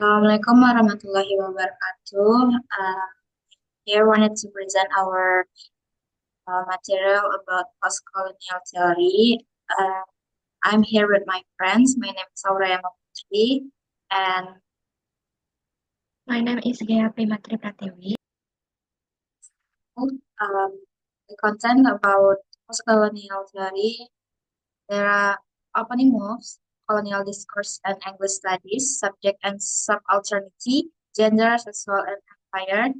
Assalamualaikum warahmatullahi wabarakatuh. Here wanted to present our material about post-colonial theory. Uh, I'm here with my friends. My name is Auraya Putri, and My name is Gea Primatri Pratiwi. um, the content about post-colonial theory. There are opening moves, colonial discourse and English studies, subject and subalternity, gender, sexual and empire,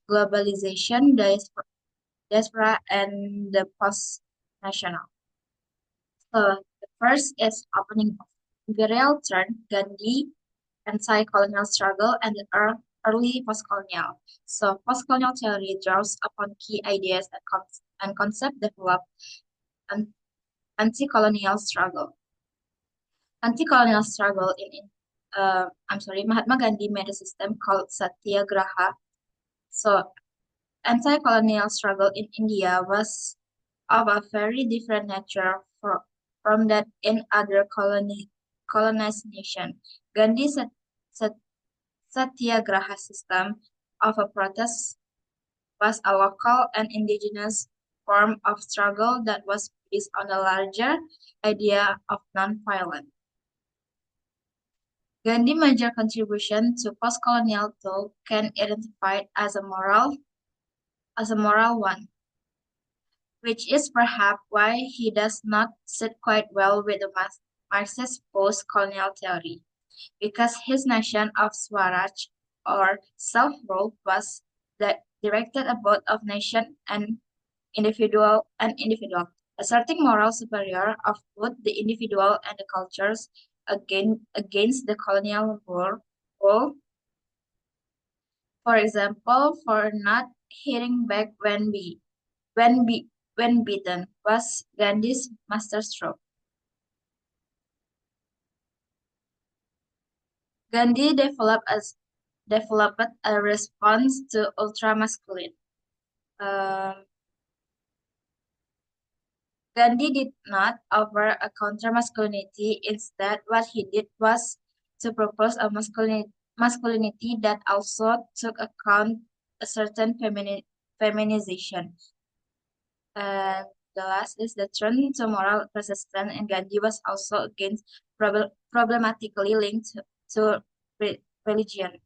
globalization, diaspora, and the post-national. So the first is opening of imperial turn, Gandhi, anti-colonial struggle, and the early post-colonial. So post-colonial theory draws upon key ideas and concept developed an anti-colonial struggle. Anti-colonial struggle Mahatma Gandhi made a system called Satyagraha. So anti-colonial struggle in India was of a very different nature from that in other colonized nations. Gandhi's satyagraha system of a protest was a local and indigenous form of struggle that was based on a larger idea of non-violence. Gandhi's major contribution to post-colonial thought can identified as a moral one, which is perhaps why he does not sit quite well with the Marxist post-colonial theory, because his notion of Swaraj or self-rule was directed at both of nation and individual, asserting moral superior of both the individual and the cultures against the colonial rule. For example, for not hitting back when be, when beaten was Gandhi's masterstroke. Gandhi developed a response to ultra-masculine. Um, Gandhi did not offer a counter-masculinity. Instead, what he did was to propose a masculinity that also took account a certain feminization. And the last is the turn to moral resistance, and Gandhi was also against problematically linked to religion.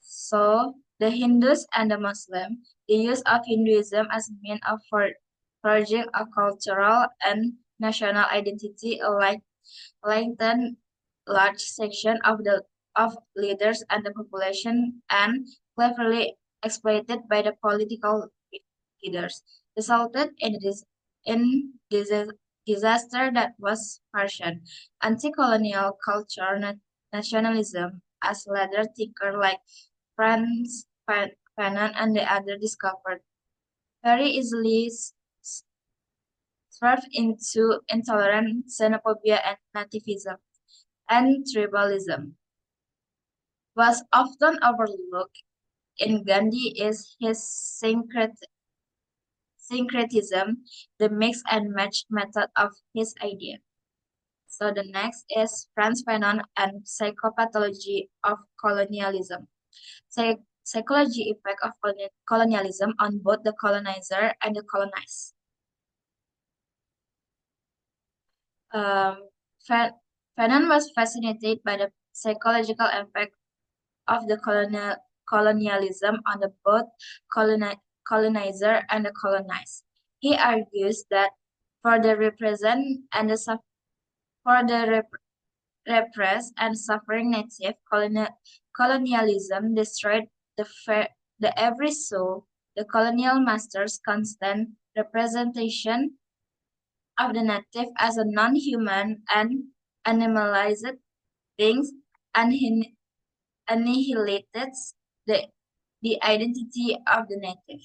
So the Hindus and the Muslim, the use of Hinduism as a means of forging a cultural and national identity alike lengthened large section of leaders and the population and cleverly exploited by the political leaders, resulted in disaster that was partial. Anti-colonial culture nationalism, as later thinkers like Franz Fanon and the other discovered, very easily swerve into intolerance, xenophobia, and nativism and tribalism. Was often overlooked in Gandhi is his syncretism, the mix and match method of his idea. So the next is Franz Fanon and psychopathology of colonialism. Psychology effect of colonialism on both the colonizer and the colonized. Um, Fanon was fascinated by the psychological effect of the colonialism on the both colonizer and the colonized. He argues that for the represent and the for the repressed and suffering native, colonialism destroyed the every soul. The colonial masters' constant representation of the native as a non-human and animalized beings annihilated the, the identity of the native.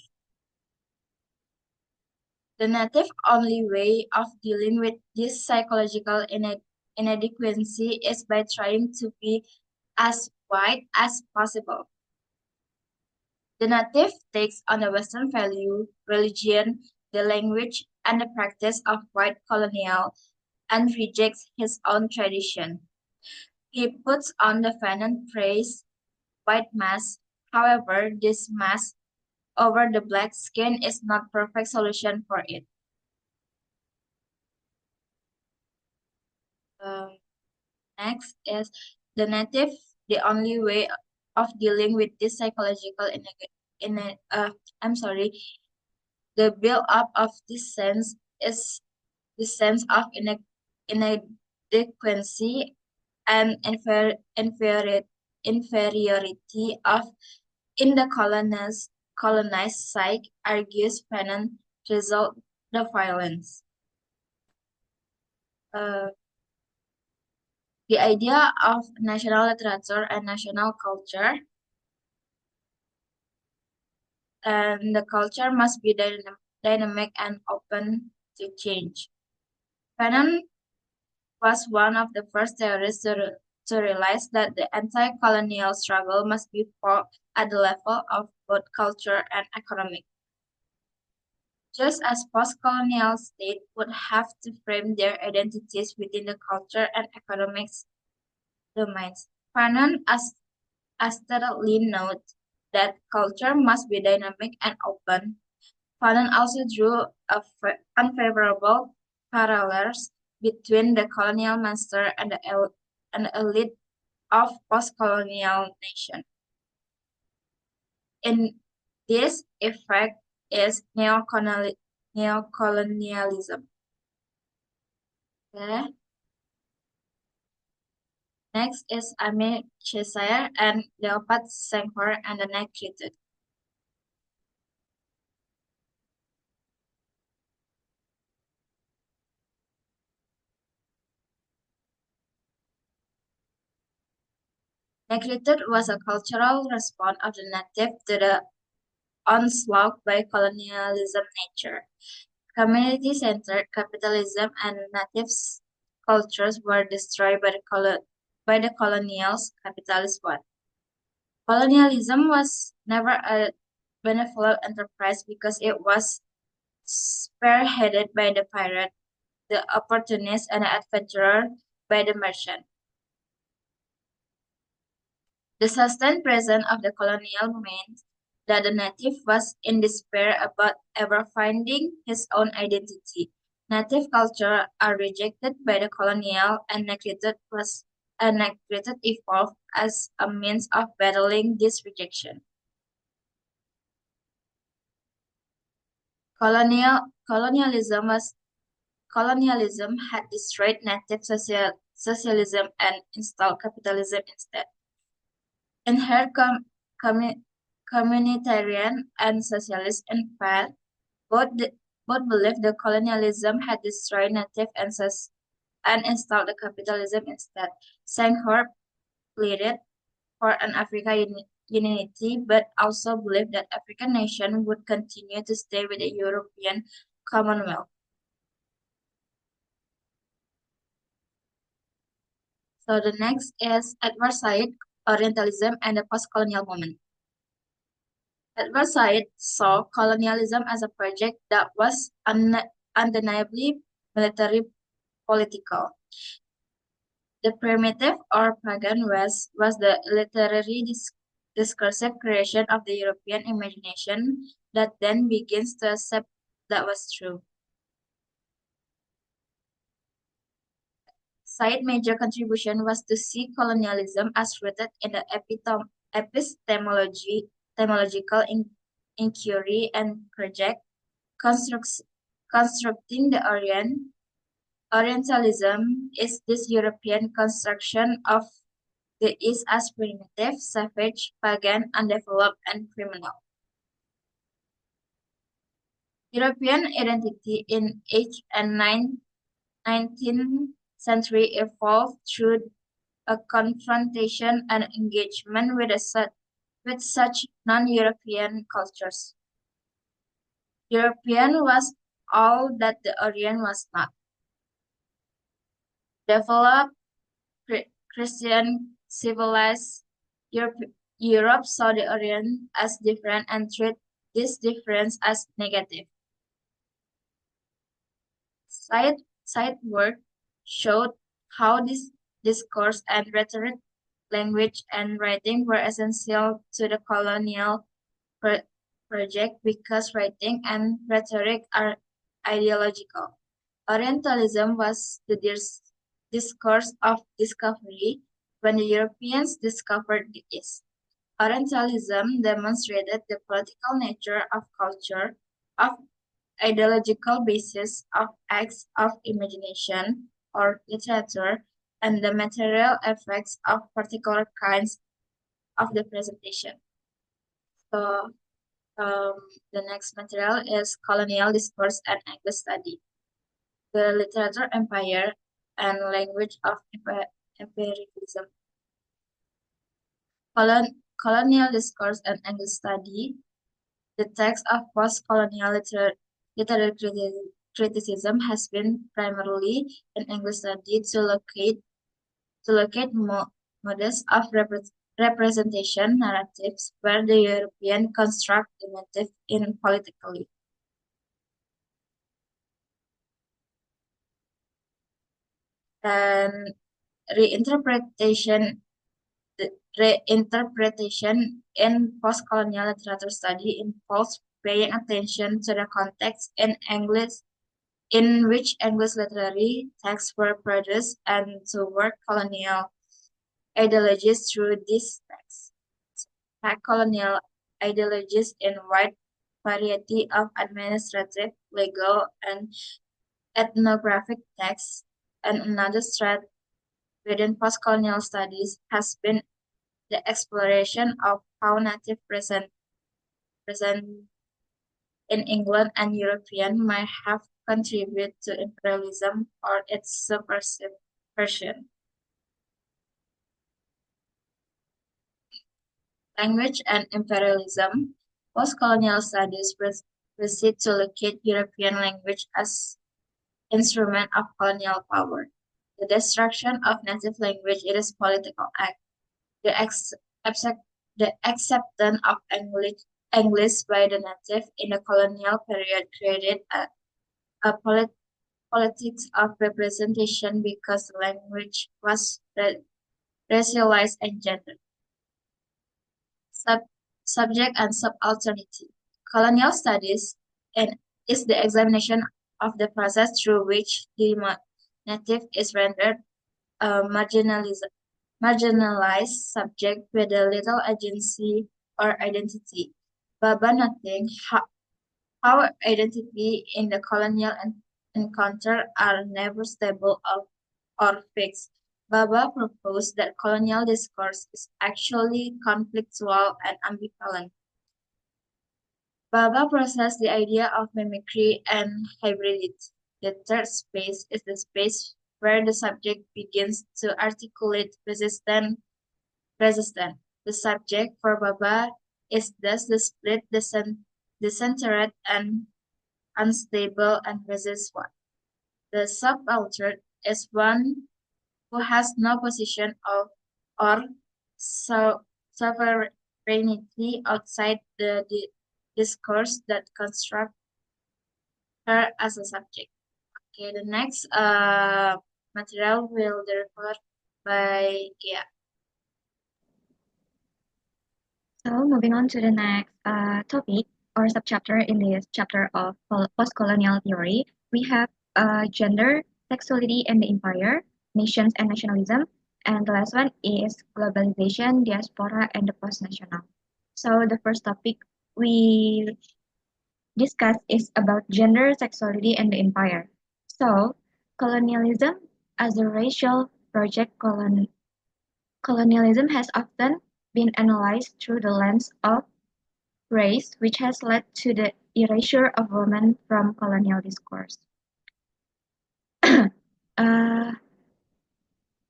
The native only way of dealing with this psychological inadequacy is by trying to be as white as possible. The native takes on the Western value, religion, the language, and the practice of white colonial and rejects his own tradition. He puts on the Fanon praise white mask. However, this mask over the black skin is not perfect solution for it. Um, Next is the native. The only way of dealing with this psychological in a, I'm sorry, the build up of this sense is the sense of inadequacy and inferiority of in the colonized psyche, argues Fanon, result the violence. Uh, the idea of national literature and national culture, and the culture must be dynamic and open to change. Fanon was one of the first theorists to realize that the anti-colonial struggle must be fought at the level of both culture and economic. Just as post-colonial states would have to frame their identities within the culture and economics domains, Fanon aesthetically notes that culture must be dynamic and open. Fanon also drew unfavorable parallels between the colonial master and the elite of post-colonial nation. In this effect is neocolonialism. Okay. Next is Amir Cheshire and Leopold Senghor and the Negritude. Negritude was a cultural response of the native to the onslaught by colonialism nature. Community-centered capitalism and native cultures were destroyed by the colonials' capitalist one. Colonialism was never a benevolent enterprise because it was spearheaded by the pirate, the opportunist, and the adventurer by the merchant. The sustained presence of the colonial meant that the native was in despair about ever finding his own identity. Native culture are rejected by the colonial and negritude evolved as a means of battling this rejection. Colonialism was Colonialism had destroyed native socialism and installed capitalism instead. In her communitarian and socialist fact, both believed the colonialism had destroyed native and installed the capitalism instead. Senghor pleaded for an African unity, but also believed that African nation would continue to stay with the European Commonwealth. So the next is Edward Said, Orientalism and the Post-Colonial Movement. Edward Said saw colonialism as a project that was undeniably military political. The primitive or pagan West was the literary discursive creation of the European imagination that then begins to accept that was true. Said's major contribution was to see colonialism as rooted in the epistemological inquiry and project constructing the Orientalism is this European construction of the East as primitive, savage, pagan, undeveloped, and criminal. European identity in 8th and 19th century evolved through a confrontation and engagement with such non-European cultures. European was all that the Orient was not. Developed Christian civilized Europe saw the Orient as different and treated this difference as negative. Side work showed how this discourse and rhetoric, language and writing were essential to the colonial project because writing and rhetoric are ideological. Orientalism was the discourse of discovery when the Europeans discovered the East. Orientalism demonstrated the political nature of culture, of ideological basis of acts of imagination or literature, and the material effects of particular kinds of the presentation. So um, the next material is colonial discourse and English study. The literature empire and language of empiricism. Colonial discourse and English study. The text of post-colonial literary criticism has been primarily in English study to locate modes of representation narratives where the European construct the native in politically. And reinterpretation reinterpretation in post-colonial literature study involves paying attention to the context in which English literary texts were produced and to work colonial ideologies through these texts. Colonial ideologies in wide variety of administrative, legal, and ethnographic texts, and another thread within post-colonial studies has been the exploration of how native present in England and European might have contributed to imperialism or its subversive version. Language and imperialism. Post-colonial studies proceed to locate European language as instrument of colonial power. The destruction of native language is a political act. The the acceptance of English by the native in the colonial period created a politics of representation because the language was racialized and gendered. Sub, subject and subalternity. Colonial studies and is the examination of the process through which the native is rendered a marginalized subject with a little agency or identity. Baba noting how identity in the colonial encounter are never stable or fixed. Baba proposed that colonial discourse is actually conflictual and ambivalent. Baba processed the idea of mimicry and hybridity. The third space is the space where the subject begins to articulate resistance. The subject for Baba is thus the split, decentered, and unstable and resist one. The subaltern is one who has no position of or sovereignty outside the discourse that construct her as a subject. Okay, the next material will be referred by Gia. So moving on to the next topic or subchapter in this chapter of post-colonial theory, we have gender, sexuality and the empire, nations and nationalism, and the last one is globalization, diaspora, and the post-national. So the first topic we discuss is about gender, sexuality, and the empire. So colonialism as a racial project, colonialism has often been analyzed through the lens of race, which has led to the erasure of women from colonial discourse.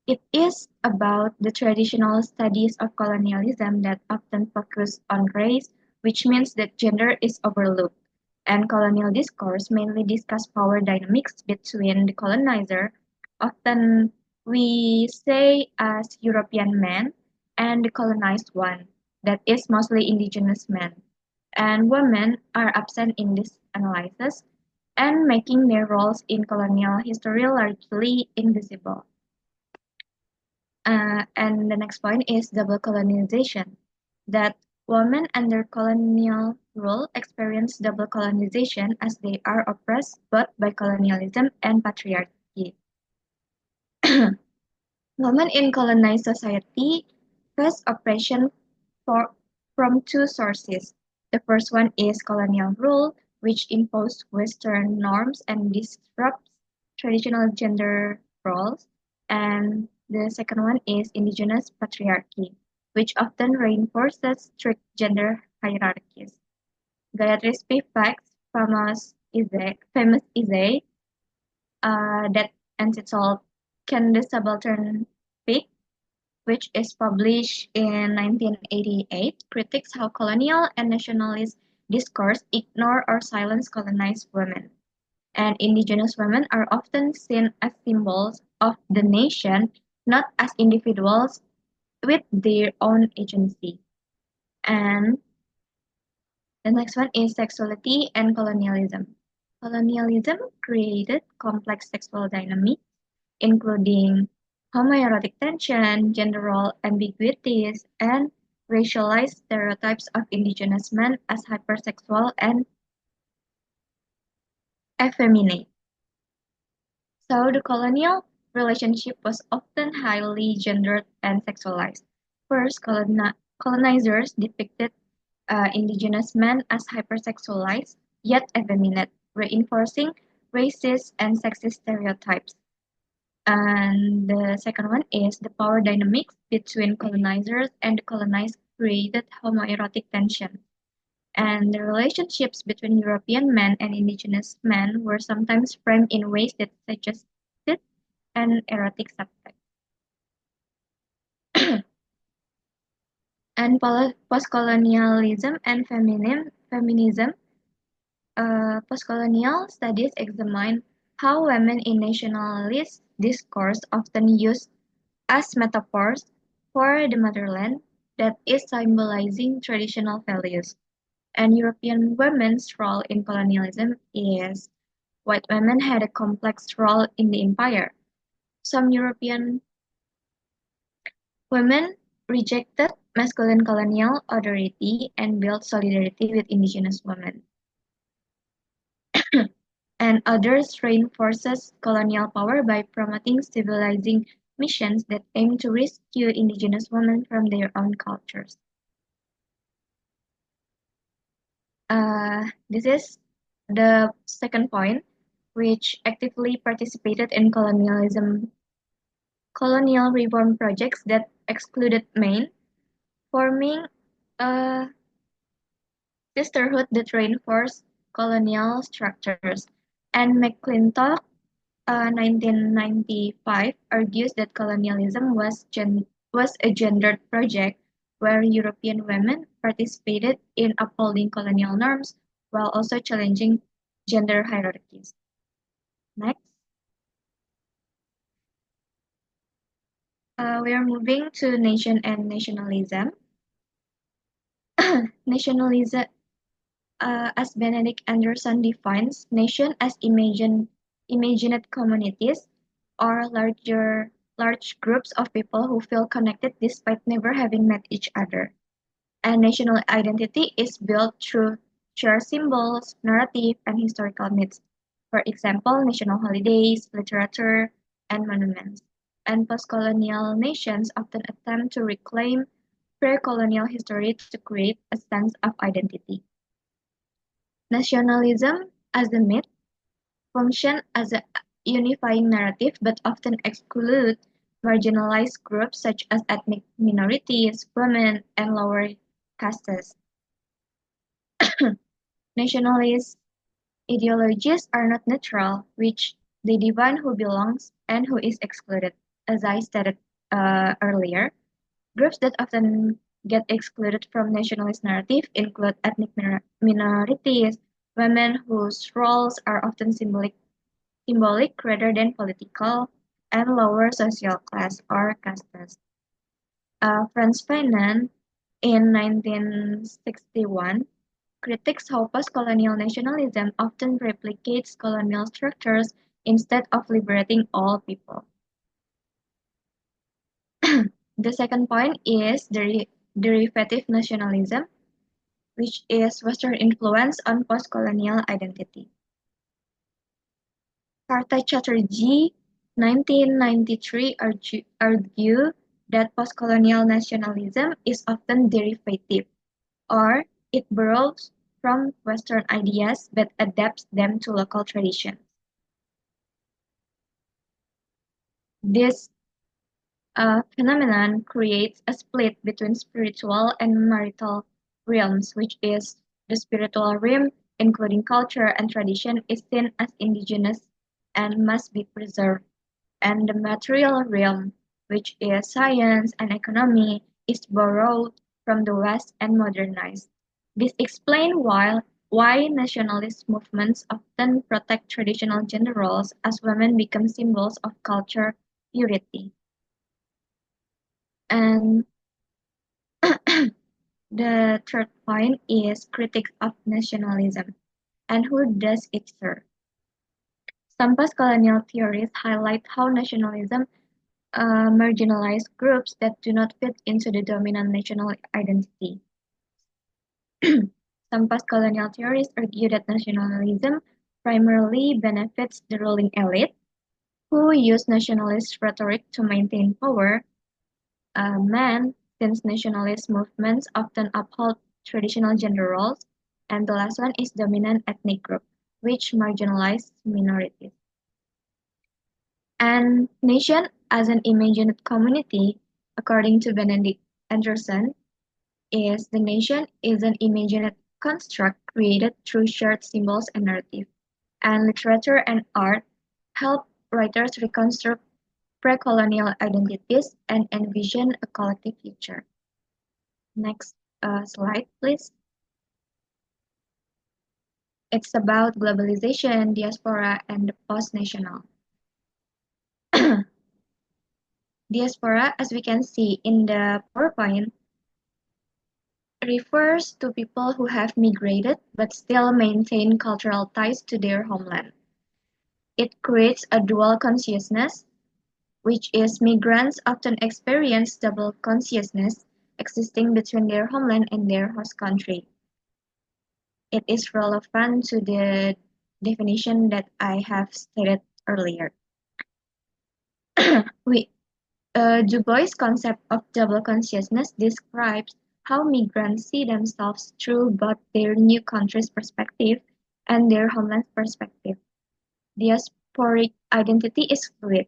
It is about the traditional studies of colonialism that often focus on race, which means that gender is overlooked, and colonial discourse mainly discuss power dynamics between the colonizer, often we say as European men, and the colonized one, that is mostly indigenous men. And women are absent in this analysis and making their roles in colonial history largely invisible. And the next point is double colonization, that women under colonial rule experience double colonization as they are oppressed both by colonialism and patriarchy. Women in colonized society face oppression for, from two sources. The first one is colonial rule, which imposes Western norms and disrupts traditional gender roles. And the second one is indigenous patriarchy, which often reinforces strict gender hierarchies. Gayatri Spivak's famous essay that entitled Can the Subaltern Speak, which is published in 1988, critiques how colonial and nationalist discourse ignore or silence colonized women. And indigenous women are often seen as symbols of the nation, not as individuals with their own agency. And the next one is sexuality and colonialism. Colonialism created complex sexual dynamics, including homoerotic tension, gender role ambiguities, and racialized stereotypes of indigenous men as hypersexual and effeminate. So the colonial relationship was often highly gendered and sexualized. First, colonizers depicted indigenous men as hypersexualized, yet effeminate, reinforcing racist and sexist stereotypes. And the second one is the power dynamics between colonizers and the colonized created homoerotic tension. And the relationships between European men and indigenous men were sometimes framed in ways that suggested an erotic subtext. And postcolonialism and feminism. Postcolonial studies examine how women in nationalist discourse often use as metaphors for the motherland that is symbolizing traditional values. And European women's role in colonialism is white women had a complex role in the empire. Some European women rejected masculine colonial authority and built solidarity with indigenous women. And others reinforces colonial power by promoting civilizing missions that aim to rescue indigenous women from their own cultures. This is the second point, which actively participated in colonial reform projects that excluded men, forming a sisterhood that reinforced colonial structures. And McClintock, 1995, argues that colonialism was a gendered project where European women participated in upholding colonial norms while also challenging gender hierarchies. Next, we are moving to nation and nationalism. Nationalism, as Benedict Anderson defines, nation as imagined communities or large groups of people who feel connected despite never having met each other. And national identity is built through shared symbols, narrative, and historical myths. For example, national holidays, literature, and monuments. And post-colonial nations often attempt to reclaim pre-colonial history to create a sense of identity. Nationalism as a myth function as a unifying narrative but often exclude marginalized groups such as ethnic minorities, women, and lower castes. Nationalist ideologies are not neutral, which they define who belongs and who is excluded. As I stated earlier, groups that often get excluded from nationalist narrative include ethnic minorities, women whose roles are often symbolic rather than political, and lower social class or castes. Frantz Fanon in 1961 critiques how post-colonial nationalism often replicates colonial structures instead of liberating all people. The second point is derivative nationalism, which is Western influence on post-colonial identity. Karta Chatterjee, 1993, argue that post-colonial nationalism is often derivative, or it borrows from Western ideas but adapts them to local traditions. This phenomenon creates a split between spiritual and marital realms, which is the spiritual realm, including culture and tradition, is seen as indigenous and must be preserved, and the material realm, which is science and economy, is borrowed from the West and modernized. This explains why nationalist movements often protect traditional gender roles as women become symbols of culture purity. And the third point is critics of nationalism and who does it serve. Some post-colonial theories highlight how nationalism marginalized groups that do not fit into the dominant national identity. Some post-colonial theories argue that nationalism primarily benefits the ruling elite, who use nationalist rhetoric to maintain power. Men, since nationalist movements often uphold traditional gender roles, and the last one is dominant ethnic group, which marginalize minorities. And nation as an imagined community, according to Benedict Anderson, is the nation is an imagined construct created through shared symbols and narrative. And literature and art help writers reconstruct pre-colonial identities and envision a collective future. Next slide, please. It's about globalization, diaspora, and the post-national. Diaspora, as we can see in the PowerPoint, refers to people who have migrated but still maintain cultural ties to their homeland. It creates a dual consciousness, which is migrants often experience double consciousness existing between their homeland and their host country. It is relevant to the definition that I have stated earlier. Du Bois' concept of double consciousness describes how migrants see themselves through both their new country's perspective and their homeland's perspective. Diasporic identity is fluid,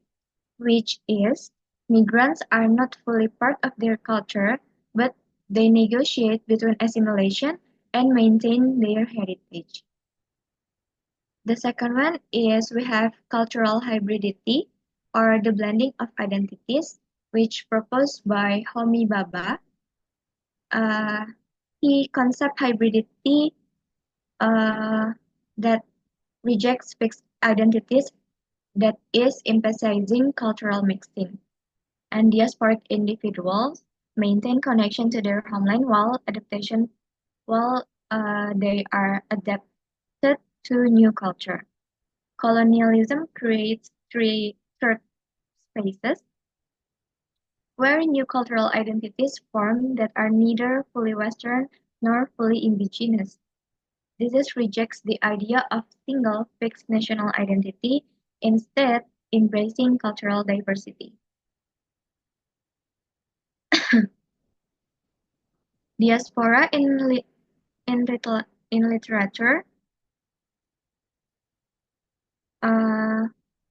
which is migrants are not fully part of their culture, but they negotiate between assimilation and maintain their heritage. The second one is we have cultural hybridity, or the blending of identities, which proposed by Homi Bhabha. He concept hybridity that rejects fixed identities, that is emphasizing cultural mixing. And diasporic individuals maintain connection to their homeland while they are adapted to new culture. Colonialism creates three third spaces where new cultural identities form that are neither fully Western nor fully indigenous. This rejects the idea of single fixed national identity, instead embracing cultural diversity. Diaspora in literature,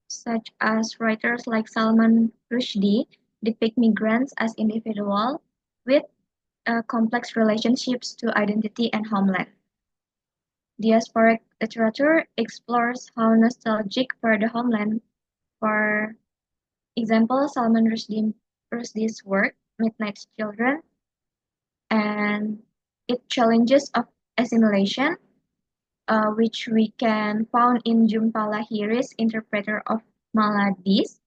such as writers like Salman Rushdie, depict migrants as individuals with complex relationships to identity and homeland. Diasporic literature explores how nostalgic for the homeland. For example, Salman Rushdie's work, Midnight Children, and it challenges of assimilation, which we can found in Jhumpa Lahiri's interpreter of Maladis,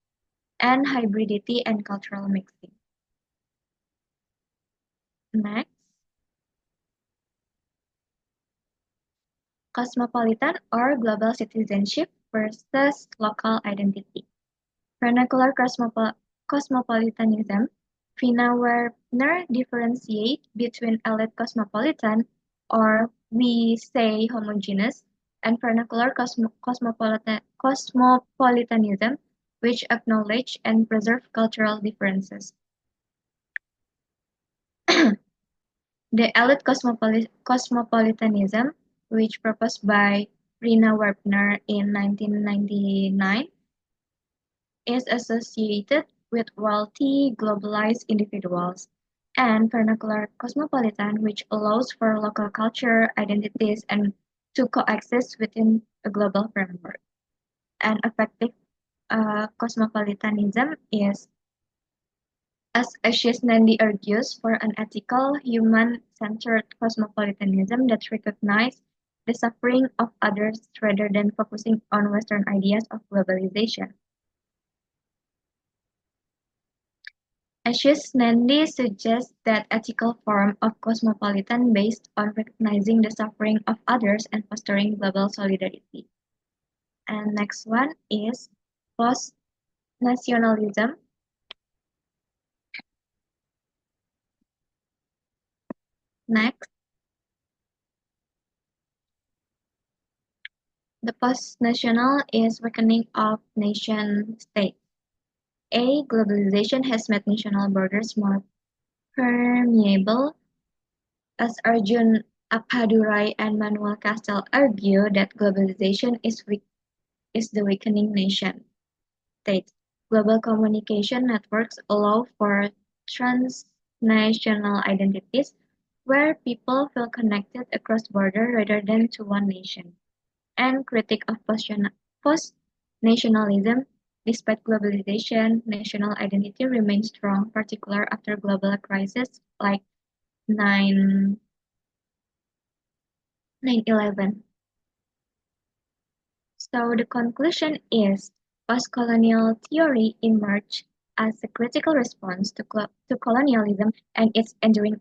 and hybridity and cultural mixing. Next, cosmopolitan or global citizenship versus local identity. Vernacular cosmopolitanism Vina Werner differentiate between elite cosmopolitan, or we say homogeneous, and vernacular cosmopolitanism, which acknowledge and preserve cultural differences. The elite cosmopolitanism, which proposed by Rina Werner in 1999, is associated with wealthy, globalized individuals, and vernacular cosmopolitan, which allows for local culture, identities, and to coexist within a global framework. And effective cosmopolitanism is, as Ashish Nandi argues, for an ethical, human-centered cosmopolitanism that recognizes the suffering of others rather than focusing on Western ideas of globalization. Ashish Nandi suggests that ethical form of cosmopolitan based on recognizing the suffering of others and fostering global solidarity. And next one is post-nationalism. Next, the post-national is reckoning of nation-states. Globalization has made national borders more permeable, as Arjun Appadurai and Manuel Castell argue that globalization is the weakening nation state. Global communication networks allow for transnational identities where people feel connected across borders rather than to one nation. And critique of post-nationalism, despite globalization, national identity remains strong, particularly after global crises like 9/11. So the conclusion is post-colonial theory emerged as a critical response to colonialism and its enduring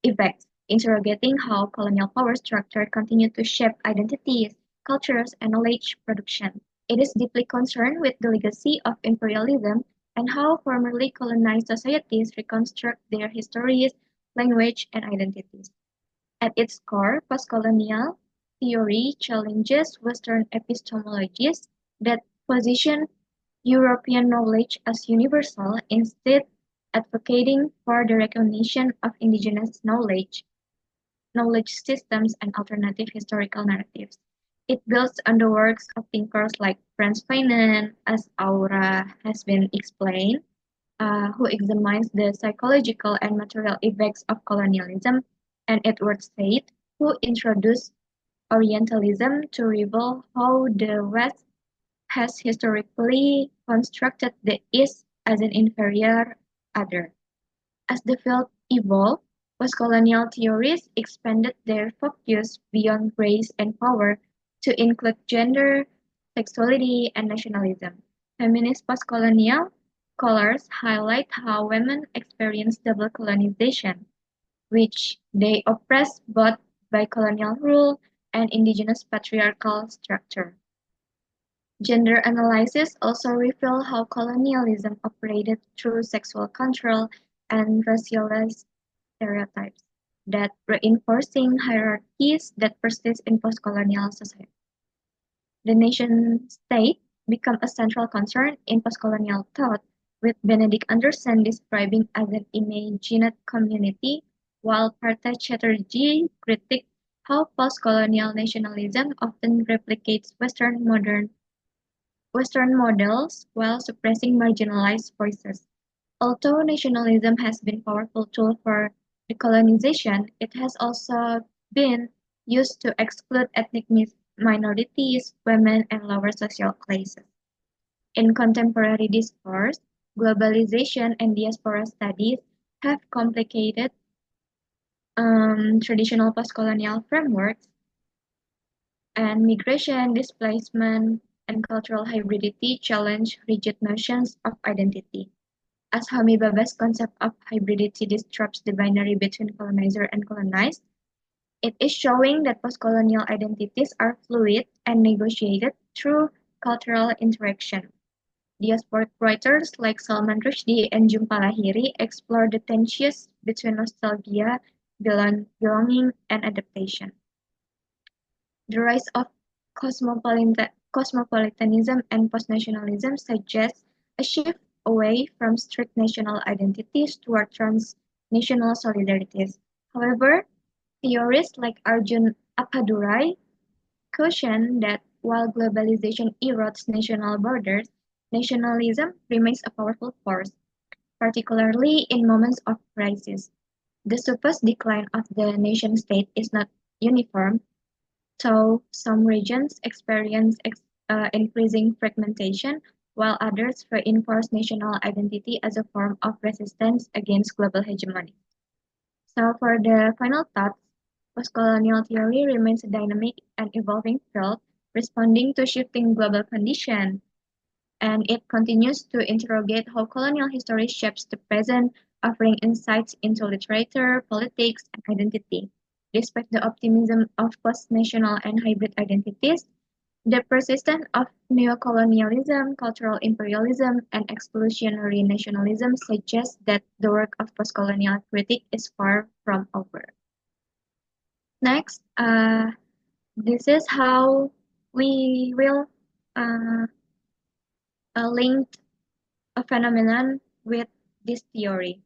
effects, interrogating how colonial power structure continued to shape identities, cultures, and knowledge production. It is deeply concerned with the legacy of imperialism and how formerly colonized societies reconstruct their histories, language, and identities. At its core, postcolonial theory challenges Western epistemologies that position European knowledge as universal, instead advocating for the recognition of indigenous knowledge systems, and alternative historical narratives. It builds on the works of thinkers like Frantz Fanon, as Aura has been explained, who examines the psychological and material effects of colonialism, and Edward Said, who introduced Orientalism to reveal how the West has historically constructed the East as an inferior other. As the field evolved, postcolonial theories expanded their focus beyond race and power to include gender, sexuality, and nationalism. Feminist postcolonial scholars highlight how women experience double colonization, which they oppressed both by colonial rule and indigenous patriarchal structure. Gender analysis also reveal how colonialism operated through sexual control and racialized stereotypes, that reinforcing hierarchies that persist in postcolonial society. The nation-state became a central concern in postcolonial thought, with Benedict Anderson describing as an imagined community, while Partha Chatterjee critiqued how postcolonial nationalism often replicates Western models while suppressing marginalized voices. Although nationalism has been a powerful tool for decolonization, it has also been used to exclude ethnic minorities, women, and lower social classes. In contemporary discourse, globalization and diaspora studies have complicated traditional postcolonial frameworks, and migration, displacement, and cultural hybridity challenge rigid notions of identity. As Homi Bhabha's concept of hybridity disrupts the binary between colonizer and colonized, it is showing that postcolonial identities are fluid and negotiated through cultural interaction. Diasporic writers like Salman Rushdie and Jhumpa Lahiri explore the tensions between nostalgia, belonging, and adaptation. The rise of cosmopolitanism and post-nationalism suggests a shift away from strict national identities toward transnational solidarities. However, theorists like Arjun Appadurai caution that while globalization erodes national borders, nationalism remains a powerful force, particularly in moments of crisis. The supposed decline of the nation-state is not uniform, though some regions experience increasing fragmentation, while others reinforce national identity as a form of resistance against global hegemony. So for the final thoughts, postcolonial theory remains a dynamic and evolving field responding to shifting global conditions, and it continues to interrogate how colonial history shapes the present, offering insights into literature, politics, and identity. Despite the optimism of post-national and hybrid identities, the persistence of neocolonialism, cultural imperialism, and exclusionary nationalism suggests that the work of postcolonial critique is far from over. Next, this is how we will uh, link a phenomenon with this theory.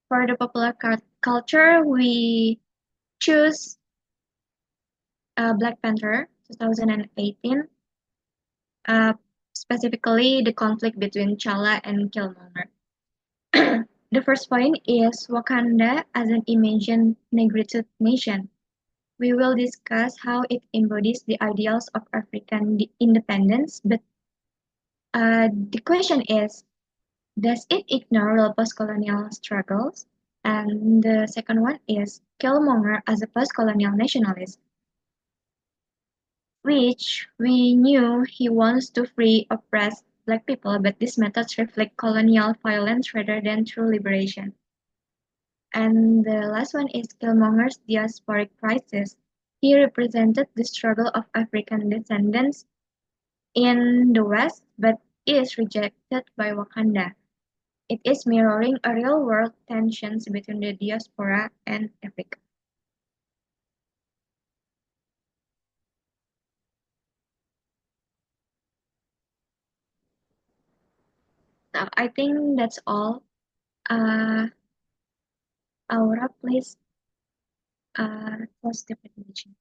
For the popular culture, we choose Black Panther 2018, uh, specifically the conflict between T'Challa and Killmonger. The first point is Wakanda as an imagined negritude nation. We will discuss how it embodies the ideals of African independence, but the question is, does it ignore real post-colonial struggles? And the second one is Killmonger as a post-colonial nationalist, which we knew he wants to free oppressed Black people, but these methods reflect colonial violence rather than true liberation. And the last one is Killmonger's diasporic crisis. He represented the struggle of African descendants in the West, but is rejected by Wakanda. It is mirroring a real-world tensions between the diaspora and Africa. So I think that's all. Uh, Aura, please close the presentation.